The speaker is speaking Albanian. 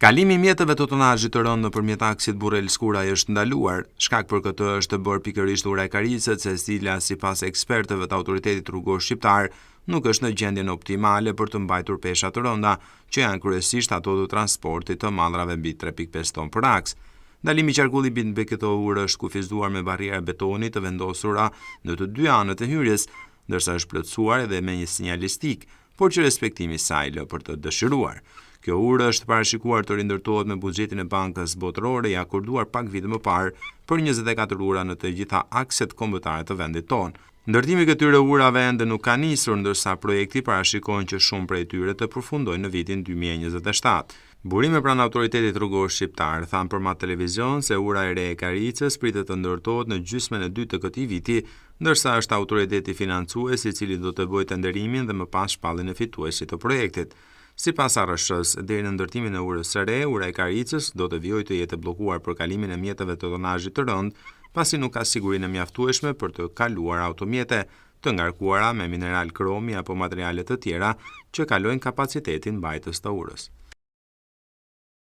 Kalimi i mjeteve të tonazhit të rënd nëpërmjet aksit Burrel-Skuraj është ndaluar. Shkak për këtë është bërë pikërisht ura e Karicës, e cila sipas ekspertëve të autoritetit rrugor shqiptar nuk është në gjendjen optimale për të mbajtur pesha të rënda, që janë kryesisht ato të transportit të mallrave mbi 3.5 ton për aks. Ndalimi i qarkullimit mbi këto urë është kufizuar me barriera betoni të vendosura në të dy anët e hyrjes, ndërsa është plotësuar edhe me një sinjalistik, por që respektimi i saj lë për të dëshiruar. Kjo urë është parashikuar të rindërtohet me buxhetin e Bankës Botërore i akorduar pak vite më parë për 24 ura në të gjitha akset kombëtare të vendit tonë. Ndërtimi i këtyre urave ende nuk ka nisur, ndërsa projekti parashikon që shumë prej tyre të përfundojnë në vitin 2027. Burime pranë autoritetit rrugor shqiptar thanë për Mat Televizion se ura e re e Karicës pritet të ndërtohet në gjysmën e dytë të këtij viti, ndërsa është autoriteti financues i cili do të bëjë tenderimin dhe më pas shpalljen e fituesit të projektit. Sipas ARSH-s, deri në ndërtimin e urës së re, ura e Karicës do të vijojë të jetë bllokuar për kalimin e mjeteve të tonazhit të rënd, pasi nuk ka sigurinë e mjaftueshme për të kaluar automjete të ngarkuara me mineral kromi apo materiale të tjera që kalojnë kapacitetin mbajtës të urës.